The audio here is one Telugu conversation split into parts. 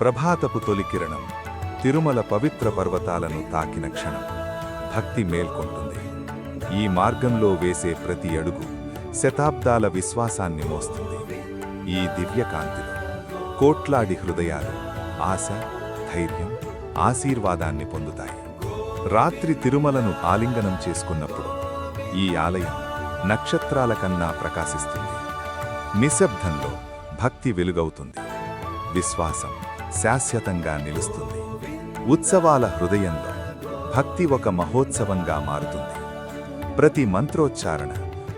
ప్రభాతపు తొలి కిరణం తిరుమల పవిత్ర పర్వతాలను తాకిన క్షణం భక్తి మేల్కొంటుంది. ఈ మార్గంలో వేసే ప్రతి అడుగు శతాబ్దాల విశ్వాసాన్ని మోస్తుంది. ఈ దివ్యకాంతిలో కోట్లాది హృదయాలు ఆశ, ధైర్యం, ఆశీర్వాదాన్ని పొందుతాయి. రాత్రి తిరుమలను ఆలింగనం చేసుకున్నప్పుడు ఈ ఆలయం నక్షత్రాల కన్నా ప్రకాశిస్తుంది. నిశ్శబ్దంలో భక్తి వెలుగవుతుంది. విశ్వాసం శాశ్వతంగా నిలుస్తుంది. ఉత్సవాల హృదయంలో భక్తి ఒక మహోత్సవంగా మారుతుంది. ప్రతి మంత్రోచ్చారణ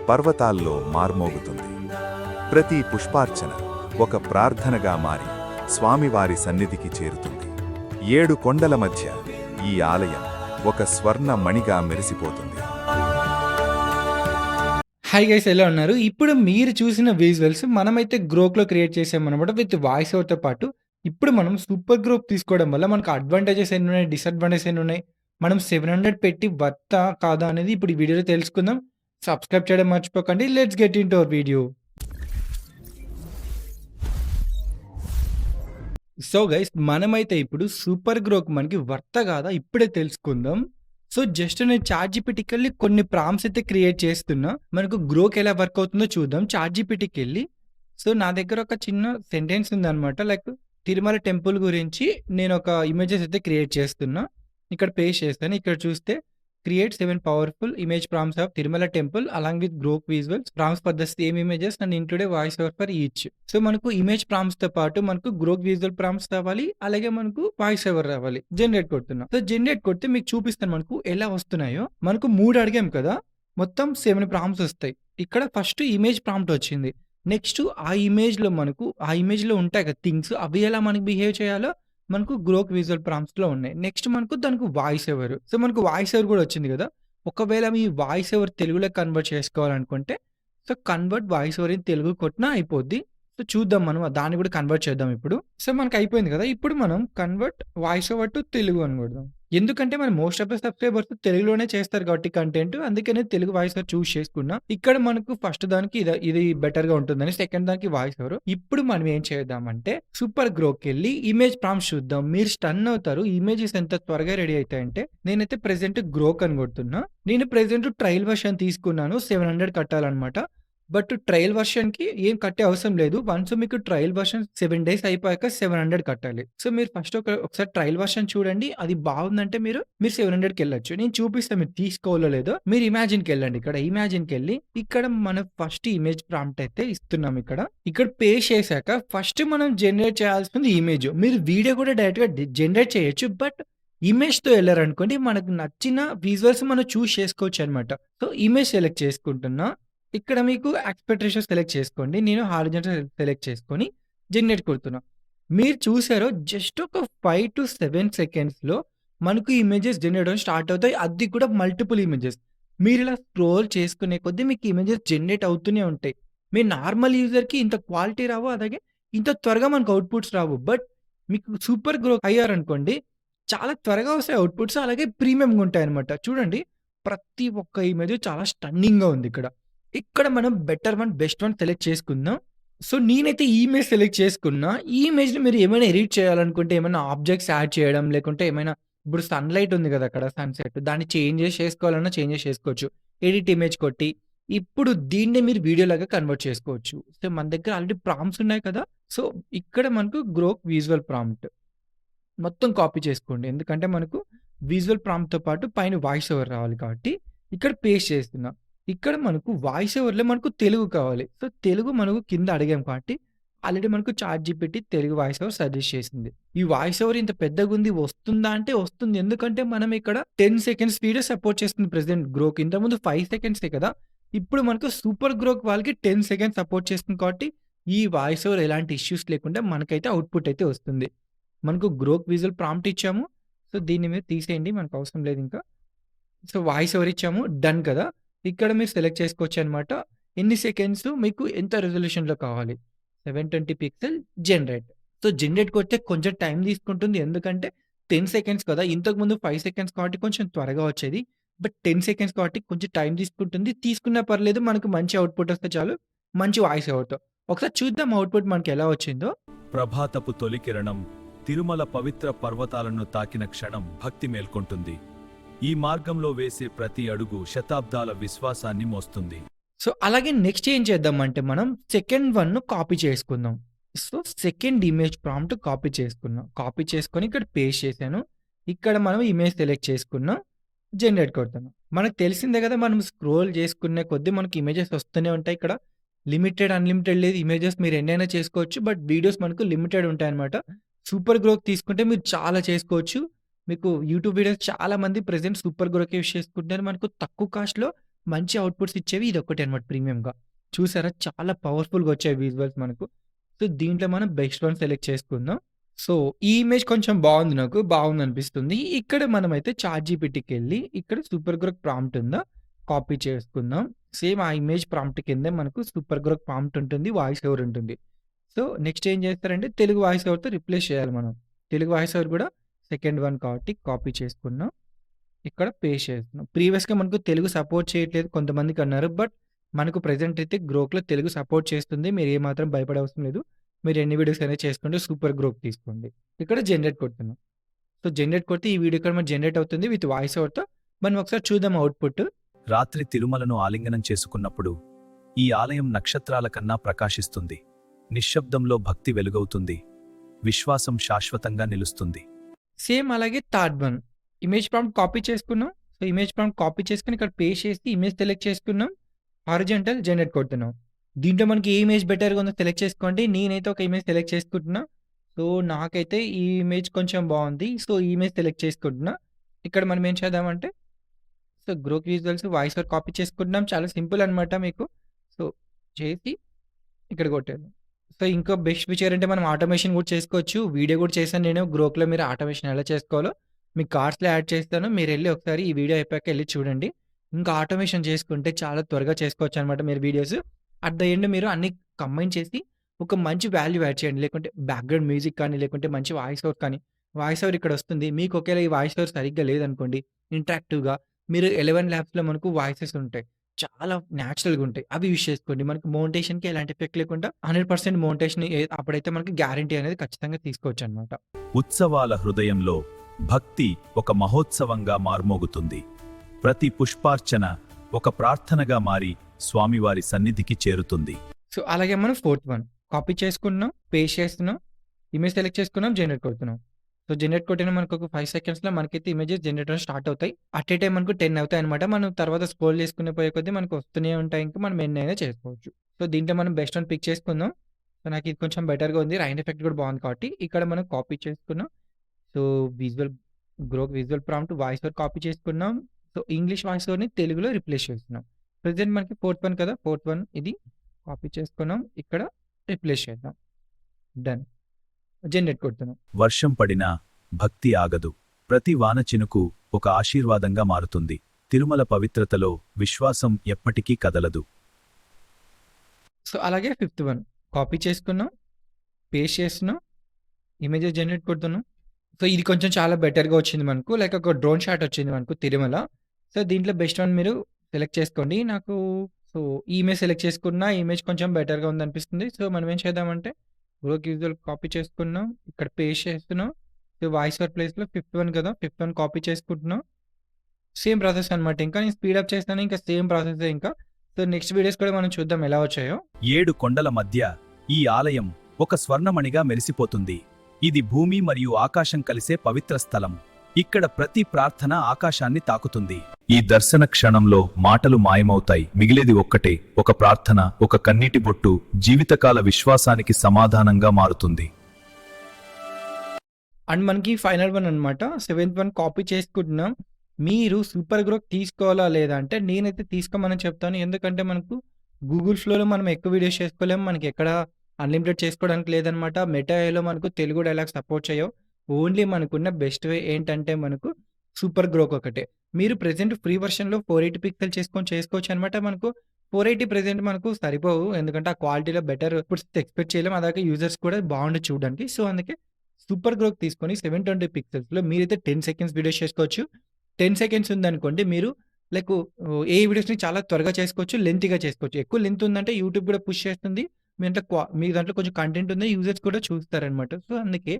పర్వతాల్లో మార్మోగుతుంది. ప్రతి పుష్పార్చన ఒక ప్రార్థనగా మారి స్వామివారి సన్నిధికి చేరుతుంది. 7 కొండల మధ్య ఈ ఆలయం ఒక స్వర్ణ మణిగా మెరిసిపోతుంది. హాయ్ గైస్, ఎలా ఉన్నారు? ఇప్పుడు మీరు చూసిన విజువల్స్ మనమైతే గ్రోక్లో క్రియేట్ చేసామన్నమాట విత్ వాయిస్ ఓవర్తో పాటు. ఇప్పుడు మనం సూపర్ గ్రోక్ తీసుకోవడం వల్ల మనకు అడ్వాంటేజెస్ ఎన్ని ఉన్నాయి, డిసడ్వాంటేజెస్ ఎన్ని ఉన్నాయి, మనం 700 పెట్టి వర్తా కాదా అనేది ఇప్పుడు ఈ వీడియోలో తెలుసుకుందాం. సబ్స్క్రైబ్ చేయడం మర్చిపోకండి. Let's get in to our video. So guys, మనమైతే ఇప్పుడు సూపర్ గ్రోక్ మనకి వర్త కాదా ఇప్పుడే తెలుసుకుందాం. సో జస్ట్ నేను చాట్‌జీపీటీకి వెళ్ళి కొన్ని ప్రాంప్ట్స్ అయితే క్రియేట్ చేస్తున్నా. మనకు గ్రోక్ ఎలా వర్క్ అవుతుందో చూద్దాం. చాట్‌జీపీటీకి వెళ్ళి సో నా దగ్గర ఒక చిన్న సెంటెన్స్ ఉందన్నమాట. లైక్ తిరుమల టెంపుల్ గురించి నేను ఒక ఇమేజెస్ అయితే క్రియేట్ చేస్తున్నా. ఇక్కడ పేస్ట్ చేస్తాను. ఇక్కడ చూస్తే create 7 powerful image prompts of Tirumala temple along with Grok visuals prompts for the same images and include voice over for each. So మనకు ఇమేజ్ ప్రాంప్ట్స్ తో పాటు మనకు గ్రోక్ విజువల్ ప్రాంప్ట్స్ రావాలి, అలాగే మనకు వాయిస్ ఓవర్ రావాలి. జనరేట్ కొడుతున్నా. సో జనరేట్ కొడితే మీకు చూపిస్తాను మనకు ఎలా వస్తున్నాయో. మనకు 3 అడిగాం కదా, మొత్తం 7 ప్రాంప్ట్స్ వస్తాయి. ఇక్కడ ఫస్ట్ ఇమేజ్ ప్రాంప్ట్ వచ్చింది. నెక్స్ట్ ఆ ఇమేజ్ లో ఉంటాయి కదా థింగ్స్, అవి ఎలా మనకి బిహేవ్ చేయాలో మనకు గ్రోక్ విజువల్ ప్రాంప్ట్స్ లో ఉన్నాయి. నెక్స్ట్ మనకు దానికి వాయిస్ ఓవర్. సో మనకు వాయిస్ ఓవర్ కూడా వచ్చింది కదా. ఒకవేళ మీ వాయిస్ ఓవర్ తెలుగులో కన్వర్ట్ చేసుకోవాలనుకుంటే so convert voice over in Telugu కొట్టినా అయిపోద్ది. సో చూద్దాం, మనం దాన్ని కూడా కన్వర్ట్ చేద్దాం ఇప్పుడు. సో మనకు అయిపోయింది కదా. ఇప్పుడు మనం convert voice over to Telugu అని కొడదాం. ఎందుకంటే మన మోస్ట్ ఆఫ్ ద సబ్స్క్రైబర్స్ తెలుగులోనే చేస్తారు కాబట్టి కంటెంట్, అందుకనే తెలుగు వాయిస్ ఓవర్ చూస్ చేసుకున్నా. ఇక్కడ మనకు ఫస్ట్ దానికి ఇది బెటర్ గా ఉంటుందని, సెకండ్ దానికి వాయిస్ ఓవర్. ఇప్పుడు మనం ఏం చేద్దామంటే సూపర్ గ్రోకి వెళ్ళి ఇమేజ్ ప్రాంప్ట్స్ చూద్దాం. మీరు స్టన్ అవుతారు, ఇమేజెస్ ఎంత త్వరగా రెడీ అవుతాయంటే. నేనైతే ప్రెసెంట్ గ్రోక్ అని కొడుతున్నా. నేను ప్రెసెంట్ ట్రయల్ వర్షన్ తీసుకున్నాను, 700 కట్టాలన్నమాట. బట్ ట్రయల్ వర్షన్‌కి ఏం కట్టే అవసరం లేదు. వన్స్ మీకు ట్రయల్ వర్షన్ 7 డేస్ అయిపోయాక 700 కట్టాలి. సో మీరు ఫస్ట్ ఒకసారి ట్రయల్ వర్షన్ చూడండి. అది బాగుందంటే మీరు 700కెళ్ళొచ్చు. నేను చూపిస్తాను మీరు తీసుకోవాలో లేదో. మీరు ఇమాజిన్‌కెళ్ళండి. ఇక్కడ ఇమాజిన్‌కెళ్ళి ఇక్కడ మనం ఫస్ట్ ఇమేజ్ ప్రాంప్ట్ అయితే ఇస్తున్నాం ఇక్కడ. ఇక్కడ పేస్ట్ చేశాక ఫస్ట్ మనం జనరేట్ చేయాల్సింది ఇమేజ్. మీరు వీడియో కూడా డైరెక్ట్‌గా జనరేట్ చేయొచ్చు. బట్ ఇమేజ్‌తో ఎళ్లారనుకోండి మనకు నచ్చిన విజువల్స్ మనం చూజ్ చేసుకోవచ్చనమాట. సో ఇమేజ్ సెలెక్ట్ చేసుకుంటున్నా. ఇక్కడ మీకు యాస్పెక్ట్ రేషియో సెలెక్ట్ చేసుకోండి. నేను హారిజాంటల్ సెలెక్ట్ చేసుకొని జనరేట్ కొడుతున్నా. మీరు చూసారో జస్ట్ ఒక 5-7 సెకండ్స్‌లో మనకు ఇమేజెస్ జనరేట్ అవ్వడం స్టార్ట్ అవుతాయి. అది కూడా మల్టిపుల్ ఇమేజెస్. మీరు ఇలా స్క్రోల్ చేసుకునే కొద్దీ మీకు ఇమేజెస్ జనరేట్ అవుతూనే ఉంటాయి. మీ నార్మల్ యూజర్‌కి ఇంత క్వాలిటీ రావు, అలాగే ఇంత త్వరగా మనకు అవుట్‌పుట్స్ రావు. బట్ మీకు సూపర్ గ్రో అయ్యారనుకోండి చాలా త్వరగా వస్తాయి అవుట్‌పుట్స్, అలాగే ప్రీమియంగా ఉంటాయన్నమాట. చూడండి ప్రతి ఒక్క ఇమేజ్ చాలా స్టన్నింగ్‌గా ఉంది ఇక్కడ. ఇక్కడ మనం better one, best one select చేసుకుందాం. సో నేనైతే ఈ ఇమేజ్ సెలెక్ట్ చేసుకున్నా. ఈ ఇమేజ్‌ని మీరు ఏమైనా ఎడిట్ చేయాలనుకుంటే, ఏమైనా ఆబ్జెక్ట్స్ యాడ్ చేయడం, లేకుంటే ఏమైనా ఇప్పుడు సన్‌లైట్ ఉంది కదా అక్కడ సన్‌సెట్, దాన్ని చేంజెస్ చేసుకోవాలన్నా చేంజెస్ చేసుకోవచ్చు. ఎడిట్ ఇమేజ్ కొట్టి ఇప్పుడు దీన్ని మీరు వీడియోలాగా కన్వర్ట్ చేసుకోవచ్చు. సో మన దగ్గర ఆల్రెడీ ప్రాంప్ట్స్ ఉన్నాయి కదా. సో ఇక్కడ మనకు గ్రోక్ విజువల్ ప్రాంప్ట్ మొత్తం కాపీ చేసుకోండి. ఎందుకంటే మనకు విజువల్ ప్రాంప్ట్‌తో పాటు పైన వాయిస్ ఓవర్ రావాలి కాబట్టి ఇక్కడ పేస్ట్ చేస్తున్నా. ఇక్కడ మనకు వాయిస్ ఓవర్‌లో మనకు తెలుగు కావాలి. సో తెలుగు మనకు కింద అడిగాం కాబట్టి ఆల్రెడీ మనకు ChatGPT Telugu voice over suggest చేసింది. ఈ వాయిస్ ఓవర్ ఇంత పెద్దగుంది, వస్తుందా అంటే వస్తుంది. ఎందుకంటే మనం ఇక్కడ 10 సెకండ్స్ వీడియో సపోర్ట్ చేస్తుంది ప్రెజెంట్ గ్రోక్. ఇంతకుముందు 5 సెకండ్సే కదా. ఇప్పుడు మనకు సూపర్ గ్రోక్ వాళ్ళకి 10 సెకండ్స్ సపోర్ట్ చేస్తుంది కాబట్టి ఈ వాయిస్ ఓవర్ ఎలాంటి ఇష్యూస్ లేకుండా మనకైతే అవుట్‌పుట్ అయితే వస్తుంది. మనకు గ్రోక్ విజువల్ ప్రాంప్ట్ ఇచ్చాము. సో దీన్ని మీరు తీసేయండి, మనకు అవసరం లేదు ఇంకా. సో వాయిస్ ఓవర్ ఇచ్చాము, డన్ కదా. ఇక్కడ మీరు సెలెక్ట్ చేసుకోవచ్చనమాట. ఎన్ని సెకండ్స్ మీకు ఎంత రిజల్యూషన్‌లో కావాలి. 720 పిక్సెల్ జనరేట్. సో జనరేట్ కొడితే కొంచెం టైం తీసుకుంటుంది. ఎందుకంటే 10 సెకండ్స్ కదా. ఇంతకుముందు 5 సెకండ్స్ కాబట్టి కొంచెం త్వరగా వచ్చేది. బట్ 10 సెకండ్స్ కాబట్టి కొంచెం టైం తీసుకుంటుంది. తీసుకున్నా పర్లేదు, మనకు మంచి అవుట్‌పుట్ వస్తే చాలు. మంచి వాయిస్ ఓవర్‌తో. ఒకసారి చూద్దాం అవుట్‌పుట్ మనకి ఎలా వచ్చిందో. ప్రభాతపు తొలి కిరణం తిరుమల పవిత్ర పర్వతాలను తాకిన క్షణం భక్తి మేల్కొంటుంది. ఈ మార్గంలో వేసే ప్రతి అడుగు శతాబ్దాల విశ్వాసాన్ని మోస్తుంది. సో, అలాగే నెక్స్ట్ ఏం చేద్దామంటే మనం సెకండ్ వన్‌ను కాపీ చేసుకుందాం. So, second image prompt copy చేసుకున్నాం. కాపీ చేసుకొని ఇక్కడ పేస్ట్ చేశాను. ఇక్కడ మనం ఇమేజ్ సెలెక్ట్ చేసుకున్నాం. జనరేట్ కొడుతున్నాం. మనకు తెలిసిందే కదా! మనం స్క్రోల్ చేసుకునే కొద్దీ మనకి ఇమేజెస్ వస్తూనే ఉంటాయి. ఇక్కడ లిమిటెడ్, అన్‌లిమిటెడ్ లేదు. ఇమేజెస్ మీరు ఎన్నైనా చేసుకోవచ్చు. బట్ వీడియోస్ మనకు లిమిటెడ్ ఉంటాయన్నమాట. సూపర్ గ్రోక్ తీసుకుంటే మీరు చాలా చేసుకోవచ్చు. మీకు యూట్యూబ్ వీడియోస్ చాలామంది ప్రెజెంట్ సూపర్ గ్రోకే యూజ్ చేసుకుంటున్నారు. మనకు తక్కువ కాస్ట్‌లో మంచి అవుట్‌పుట్స్ ఇచ్చేవి ఇదొక్కటే అన్నమాట ప్రీమియంగా. చూసారా? చాలా పవర్‌ఫుల్‌గా వచ్చాయి విజువల్స్ మనకు. సో, దీంట్లో మనం బెస్ట్ వన్ సెలెక్ట్ చేసుకుందాం. సో, ఈ ఇమేజ్ కొంచెం బాగుంది నాకు. బాగుందనిపిస్తుంది. ఇక్కడ మనమైతే చాట్‌జీపీటీకెళ్ళి ఇక్కడ సూపర్ గ్రోక్ ప్రాంప్ట్ ఉందా? కాపీ చేసుకుందాం. సేమ్ ఆ ఇమేజ్ ప్రాంప్ట్ కిందే మనకు సూపర్ గ్రోక్ ప్రాంప్ట్ ఉంటుంది. వాయిస్ ఓవర్ ఉంటుంది. సో, నెక్స్ట్ ఏం చేస్తారంటే తెలుగు వాయిస్ ఓవర్‌తో రిప్లేస్ చేయాలి మనం. తెలుగు వాయిస్ ఓవర్ కూడా సెకండ్ వన్ కాబట్టి కాపీ చేసుకున్నాం. ఇక్కడ పేస్ట్ చేస్తున్నాం. ప్రీవియస్‌గా మనకు తెలుగు సపోర్ట్ చేయట్లేదు కొంతమందికి అన్నారు. బట్ మనకు ప్రెజెంట్ అయితే గ్రోక్‌లో తెలుగు సపోర్ట్ చేస్తుంది. మీరు ఏమాత్రం భయపడవసరం లేదు. మీరు ఎన్ని వీడియోస్ అయినా చేసుకుంటే సూపర్ గ్రోక్ తీసుకోండి. ఇక్కడ జనరేట్ కొడుతున్నాం. సో, జనరేట్ కొడితే ఈ వీడియో ఇక్కడ మనకు జనరేట్ అవుతుంది విత్ వాయిస్ ఓవర్‌తో. మనం ఒకసారి చూద్దాం అవుట్‌పుట్. రాత్రి తిరుమలను ఆలింగనం చేసుకున్నప్పుడు ఈ ఆలయం నక్షత్రాల కన్నా ప్రకాశిస్తుంది. నిశ్శబ్దంలో భక్తి వెలుగవుతుంది. విశ్వాసం శాశ్వతంగా నిలుస్తుంది. సేమ్ అలాగే third one. Image prompt copy చేసుకున్నాం. సో, ఇమేజ్ ప్రాంప్ట్ కాపీ చేసుకొని ఇక్కడ పేస్ట్ చేసి ఇమేజ్ సెలెక్ట్ చేసుకున్నాం. హారిజాంటల్ జనరేట్ కొడుతున్నాం. దీంట్లో మనకి ఏ ఇమేజ్ బెటర్‌గా ఉందో సెలెక్ట్ చేసుకోండి. నేనైతే ఒక ఇమేజ్ సెలెక్ట్ చేసుకుంటున్నా. సో, నాకైతే ఈ ఇమేజ్ కొంచెం బాగుంది. సో, ఈ ఇమేజ్ సెలెక్ట్ చేసుకుంటున్నా. ఇక్కడ మనం ఏం చేద్దామంటే so, Grok visuals voice over copy చేసుకుంటున్నాం. చాలా సింపుల్ అనమాట మీకు. సో, చేసి ఇక్కడ కొట్టాను. సో, ఇంకో బెస్ట్ ఫీచర్ అంటే మనం ఆటోమేషన్ కూడా చేసుకోవచ్చు. వీడియో కూడా చేశాను నేను. గ్రోక్‌లో మీరు ఆటోమేషన్ ఎలా చేసుకోవాలో మీకు కార్డ్స్‌లో యాడ్ చేస్తాను. మీరెళ్లి ఒకసారి ఈ వీడియో అయిపోయాక ఎళ్లి చూడండి. ఇంకా ఆటోమేషన్ చేసుకుంటే చాలా త్వరగా చేసుకోవచ్చనమాట మీరు వీడియోస్. అట్ ద ఎండ్ మీరు అన్నీ కంబైన్ చేసి ఒక మంచి వాల్యూ యాడ్ చేయండి. లేకుంటే బ్యాక్‌గ్రౌండ్ మ్యూజిక్ కానీ, లేకుంటే మంచి వాయిస్ ఓవర్ కానీ, వాయిస్ ఓవర్ ఇక్కడ వస్తుంది. మీకు ఒకవేళ ఈ వాయిస్ ఓవర్ సరిగ్గా లేదనుకోండి, ఇంటరాక్టివ్‌గా మీరు 11 ల్యాబ్స్‌లో మనకు వాయిసెస్ ఉంటాయి. చాలా న్యాచురల్‌గా ఉంటాయి. అవి యూజ్ చేసుకోండి. మనకు మౌంటేషన్‌కి ఎలాంటి ఎఫెక్ట్ లేకుండా 100% మౌంటేషన్ అప్పుడైతే మనకి గ్యారంటీ అనేది ఖచ్చితంగా తీసుకోవచ్చనమాట. ఉత్సవాల హృదయంలో భక్తి ఒక మహోత్సవంగా మార్మోగుతుంది. ప్రతి పుష్పార్చన ఒక ప్రార్థనగా మారి స్వామివారి సన్నిధికి చేరుతుంది. సో, అలాగే మనం ఫోర్త్ వన్ కాపీ చేసుకున్నాం, పేస్ట్ చేస్తున్నాం, ఇమేజ్ సెలెక్ట్ చేసుకున్నాం, జనరేట్ కొడుతున్నాం. సో, జనరేట్ కొట్టిన మనకు ఒక 5 సెకండ్స్‌లో మనకైతే ఇమేజెస్ జనరేట్ అవ్వడం స్టార్ట్ అవుతాయి. అట్ ఏ టైమ్ మనకు 10 అవుతాయన్నమాట. మనం తర్వాత స్క్రోల్ చేసుకునే పోయే కొద్దీ మనకు వస్తూనే ఉంటాయి. ఇంకా మనం ఎన్నైనా చేసుకోవచ్చు. సో, దీంట్లో మనం బెస్ట్ వన్ పిక్ చేసుకుందాం. సో, నాకు ఇది కొంచెం బెటర్‌గా ఉంది. రైన్ ఎఫెక్ట్ కూడా బాగుంది కాబట్టి ఇక్కడ మనం కాపీ చేసుకున్నాం. So, visual Grok visual prompt voice over copy చేసుకున్నాం. సో, ఇంగ్లీష్ వాయిస్ ఓవర్‌ని తెలుగులో రిప్లేస్ చేస్తున్నాం. ప్రెజెంట్ మనకి ఫోర్త్ వన్ కదా! ఫోర్త్ వన్ ఇది కాపీ చేసుకున్నాం. ఇక్కడ రిప్లేస్ చేద్దాం. డన్. జనరేట్ కొడుతున్నాం. వర్షం పడినా భక్తి ఆగదు. ప్రతి వాన చినుకు ఒక ఆశీర్వాదంగా మారుతుంది. తిరుమల పవిత్రతలో విశ్వాసం ఎప్పటికీ కదలదు. సో, అలాగే ఫిఫ్త్ వన్ కాపీ చేసుకున్నాం, పేస్ట్ చేస్తున్నాం, ఇమేజెస్ జనరేట్ కొడుతున్నాం. సో, ఇది కొంచెం చాలా బెటర్‌గా వచ్చింది మనకు. లైక్ ఒక డ్రోన్ షాట్ వచ్చింది మనకు తిరుమల. సో, దీంట్లో బెస్ట్ వన్ మీరు సెలెక్ట్ చేసుకోండి. నాకు సో, ఈ ఇమేజ్ సెలెక్ట్ చేసుకున్నా. ఈ ఇమేజ్ కొంచెం బెటర్‌గా ఉందనిపిస్తుంది. సో, మనం ఏం చేద్దామంటే గ్రోక్ విజువల్ కాపీ చేసుకున్నాం. ఇక్కడ పేస్ట్ చేస్తున్నాం. సో, వాయిస్ ఓవర్ ప్లేస్‌లో ఫిఫ్త్ వన్ కదా! ఫిఫ్త్ వన్ కాపీ చేసుకుంటున్నాం. సేమ్ ప్రాసెస్ అనమాట. ఇంకా నేను స్పీడ్ అప్ చేస్తాను. ఇంకా సేమ్ ప్రాసెసే ఇంకా. సో, నెక్స్ట్ వీడియోస్ కూడా మనం చూద్దాం ఎలా వచ్చాయో. 7 కొండల మధ్య ఈ ఆలయం ఒక స్వర్ణమణిగా మెరిసిపోతుంది. ఇది భూమి మరియు ఆకాశం కలిసే పవిత్ర స్థలం. ఇక్కడ ప్రతి ప్రార్థన ఆకాశాన్ని తాకుతుంది. ఈ దర్శన క్షణంలో మాటలు మాయమవుతాయి. మిగిలేది ఒక్కటే, ఒక ప్రార్థన, ఒక కన్నీటి బొట్టు జీవితకాల విశ్వాసానికి సమాధానంగా మారుతుంది. అండ్ మనకి ఫైనల్ వన్ అనమాట. సెవెంత్ వన్ కాపీ చేసుకుంటున్నాం. మీరు సూపర్ గ్రోక్ తీసుకోవాలా లేదా అంటే నేనైతే తీసుకోమని చెప్తాను. ఎందుకంటే మనకు గూగుల్ ఫ్లోలో మనం ఎక్కువ వీడియోస్ చేసుకోలేము. మనకి ఎక్కడ అన్లిమిటెడ్ చేసుకోవడానికి లేదనమాట. మెటా ఏఐలో మనకు తెలుగు డైలాగ్ సపోర్ట్ చేయవు. ఓన్లీ మనకున్న బెస్ట్ వే ఏంటంటే మనకు సూపర్ గ్రోక్ ఒకటే. మీరు ప్రెజెంట్ ఫ్రీ వెర్షన్‌లో 480 పిక్సెల్ చేసుకోవచ్చు అనమాట. మనకు 480 ప్రెజెంట్ మనకు సరిపోవు. ఎందుకంటే ఆ క్వాలిటీలో బెటర్ అవుట్‌పుట్స్ ఎక్స్‌పెక్ట్ చేయలేము. అలాగే యూజర్స్ కూడా బాగుండదు చూడడానికి. సో, అందుకే సూపర్ గ్రోక్ తీసుకొని 720 పిక్సెల్స్‌లో మీరైతే 10 సెకండ్స్ వీడియోస్ చేసుకోవచ్చు. 10 సెకండ్స్ ఉందనుకోండి మీరు లైక్ ఏ వీడియోస్‌ని చాలా త్వరగా చేసుకోవచ్చు. లెంగ్తీగా చేసుకోవచ్చు. ఎక్కువ లెంగ్త్ ఉందంటే యూట్యూబ్ కూడా పుష్ చేస్తుంది. మీ దాంట్లో కొంచెం కంటెంట్ ఉంది. యూజర్స్ కూడా చూస్తారనమాట. సో, అందుకే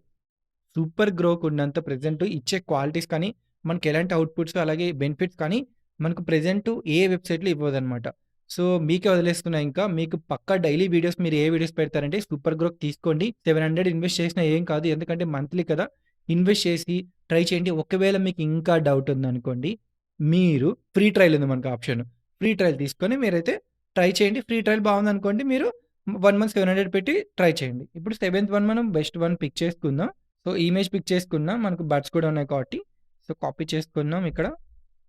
సూపర్ గ్రోక్ ఉన్నంత ప్రెజెంట్ ఇచ్చే క్వాలిటీస్ కానీ, మనకి ఎలాంటి అవుట్‌పుట్స్ అలాగే బెనిఫిట్స్ కానీ, మనకు ప్రెజెంట్ ఏ వెబ్‌సైట్‌లో ఇవ్వదనమాట. సో, మీకే వదిలేస్తున్నా ఇంకా. మీకు పక్కా డైలీ వీడియోస్ మీరు ఏ వీడియోస్ పెడతారంటే సూపర్ గ్రోక్ తీసుకోండి. 700 ఇన్వెస్ట్ చేసినా ఏం కాదు. ఎందుకంటే మంత్లీ కదా! ఇన్వెస్ట్ చేసి ట్రై చేయండి. ఒకవేళ మీకు ఇంకా డౌట్ ఉందనుకోండి, మీరు ఫ్రీ ట్రయల్ ఉంది మనకు ఆప్షన్. ఫ్రీ ట్రయల్ తీసుకొని మీరైతే ట్రై చేయండి. ఫ్రీ ట్రయల్ బాగుందనుకోండి మీరు 1 మంత్ 700 పెట్టి ట్రై చేయండి. ఇప్పుడు సెవెంత్ వన్ మనం బెస్ట్ వన్ పిక్ చేసుకుందాం. సో, ఇమేజ్ పిక్ చేసుకున్నాం. మనకు బడ్స్ కూడా ఉన్నాయి కాబట్టి. సో, కాపీ చేసుకున్నాం ఇక్కడ.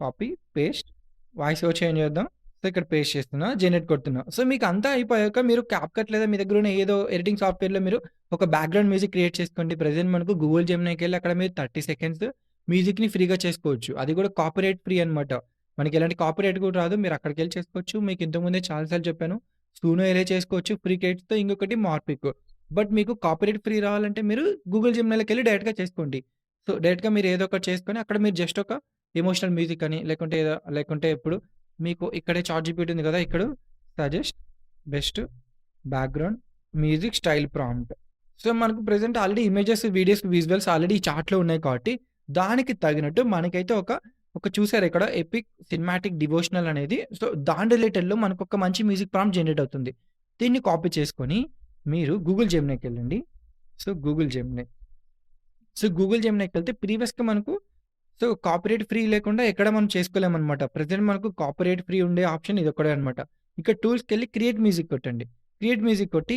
Copy, paste, voice over change చేద్దాం. సో, ఇక్కడ పేస్ట్ చేస్తున్నా. జనరేట్ కొడుతున్నా. సో, మీకు అంతా అయిపోయాక మీరు క్యాప్‌కట్ లేదా మీ దగ్గర ఉన్న ఏదో ఎడిటింగ్ సాఫ్ట్‌వేర్‌లో మీరు ఒక బ్యాక్‌గ్రౌండ్ మ్యూజిక్ క్రియేట్ చేసుకోండి. ప్రెజెంట్ మనకు గూగుల్ జెమినీకెళ్ళి అక్కడ మీరు 30 సెకండ్స్ మ్యూజిక్‌ని ఫ్రీగా చేసుకోవచ్చు. అది కూడా కాపీరైట్ ఫ్రీ అనమాట. మనకి ఎలాంటి కాపీరైట్ కూడా రాదు. మీరు అక్కడికెళ్ళి చేసుకోవచ్చు. మీకు ఇంతకుముందే చాలా సార్లు చెప్పాను. సూనో ఎలై చేసుకోవచ్చు ఫ్రీ క్రెడిట్స్‌తో. ఇంకొకటి మార్పిక్. బట్ మీకు కాపీరైట్ ఫ్రీ రావాలంటే మీరు గూగుల్ జెమినీలోకెళ్ళి డైరెక్ట్‌గా చేసుకోండి. సో, డైరెక్ట్‌గా మీరు ఏదో ఒకటి చేసుకొని అక్కడ మీరు జస్ట్ ఒక ఎమోషనల్ మ్యూజిక్ అని లేకుంటే ఇప్పుడు మీకు ఇక్కడే చాట్‌జీపీటీ ఉంది కదా! ఇక్కడ suggest best background music style prompt. So, మనకు present already images, videos, visuals already ఈ చార్ట్‌లో ఉన్నాయి కాబట్టి దానికి తగినట్టు మనకైతే ఒక చూసారా ఇక్కడ ఎపిక్ సినిమాటిక్ డివోషనల్ అనేది. సో, దాని రిలేటెడ్‌లో మనకొక మంచి మ్యూజిక్ ప్రాంప్ట్ జనరేట్ అవుతుంది. దీన్ని కాపీ చేసుకొని మీరు గూగుల్ జెమినీకెళ్ళండి. సో, గూగుల్ జెమినీకెళ్తే ప్రీవియస్‌గా మనకు కాపీరైట్ ఫ్రీ లేకుండా ఎక్కడ మనం చేసుకోలేమనమాట. ప్రెజెంట్ మనకు కాపీరైట్ ఫ్రీ ఉండే ఆప్షన్ ఇదొక్కడే అనమాట. ఇక్కడ టూల్స్‌కెళ్ళి క్రియేట్ మ్యూజిక్ కొట్టండి. క్రియేట్ మ్యూజిక్ కొట్టి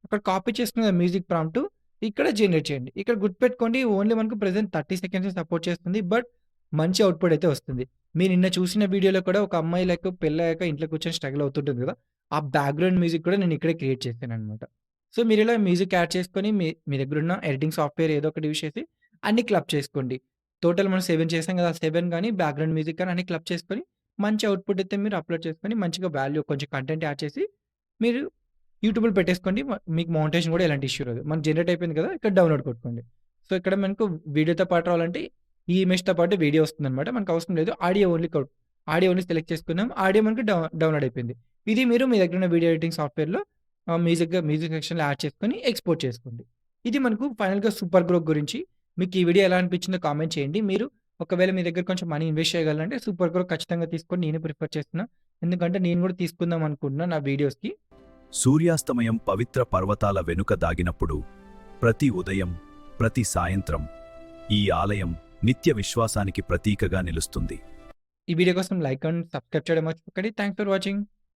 అక్కడ కాపీ చేసుకున్న మ్యూజిక్ ప్రాంప్ట్ ఇక్కడ జనరేట్ చేయండి. ఇక్కడ గుర్తుపెట్టుకోండి ఓన్లీ మనకు ప్రెజెంట్ 30 సెకండ్సే సపోర్ట్ చేస్తుంది. బట్ మంచి అవుట్‌పుట్ అయితే వస్తుంది. మీరు నిన్న చూసిన వీడియోలో కూడా ఒక అమ్మాయి పెళ్లయ్యాక ఇంట్లో కూర్చొని స్ట్రగల్ అవుతుంటుంది కదా! ఆ బ్యాక్‌గ్రౌండ్ మ్యూజిక్ కూడా నేను ఇక్కడే క్రియేట్ చేశాననమాట. సో, మీరిలా మ్యూజిక్ యాడ్ చేసుకొని మీ దగ్గరున్న ఎడిటింగ్ సాఫ్ట్‌వేర్ ఏదో ఒకటి యూజ్ చేసి అన్ని క్లబ్ చేసుకోండి. టోటల్ మనం 7 చేసాం కదా! 7 గాని బ్యాక్‌గ్రౌండ్ మ్యూజిక్ గాని అన్ని క్లబ్ చేసుకొని మంచి అవుట్‌పుట్ అయితే మీరు అప్‌లోడ్ చేసుకొని మంచిగా వాల్యూ కొంచెం కంటెంట్ యాడ్ చేసి మీరు యూట్యూబ్‌లో పెట్టేసుకోండి. మీకు మౌంటేషన్ కూడా ఎలాంటి ఇష్యూ రాదు. మనకు జనరేట్ అయిపోయింది కదా! ఇక్కడ డౌన్‌లోడ్ కొట్టుకోండి. సో, ఇక్కడ మనకు వీడియోతో పాటు రావాలంటే ఈ ఇమేజ్‌తో పాటు వీడియో వస్తుందనమాట. మనకు అవసరం లేదు. ఆడియో ఓన్లీ సెలెక్ట్ చేసుకున్నాం. ఆడియో మనకు డౌన్‌లోడ్ అయిపోయింది. ఇది మీరు మీ దగ్గర ఉన్న వీడియో ఎడిటింగ్ సాఫ్ట్‌వేర్‌లో మ్యూజిక్ సెక్షన్‌లో యాడ్ చేసుకొని ఎక్స్‌పోర్ట్ చేసుకోండి. ఇది మనకు ఫైనల్‌గా సూపర్ గ్రోక్ గురించి. మీకు ఈ వీడియో ఎలా అనిపించిందో కామెంట్ చేయండి. మీరు ఒకవేళ మీ దగ్గర కొంచెం మనీ ఇన్వెస్ట్ చేయగలరంటే సూపర్ గ్రోక్ ఖచ్చితంగా తీసుకోండి. నేను ప్రిఫర్ చేస్తున్నా. ఎందుకంటే నేను కూడా తీసుకుందాం అనుకుంటున్నా నా వీడియోస్‌కి. సూర్యాస్తమయం పవిత్ర పర్వతాల వెనుక దాగినప్పుడు ప్రతి ఉదయం, ప్రతి సాయంత్రం ఈ ఆలయం నిత్య విశ్వాసానికి ప్రతీకగా నిలుస్తుంది. ఈ వీడియో కోసం లైక్ అండ్ సబ్స్క్రైబ్ చేయడం మర్చిపోకండి. Thanks for watching.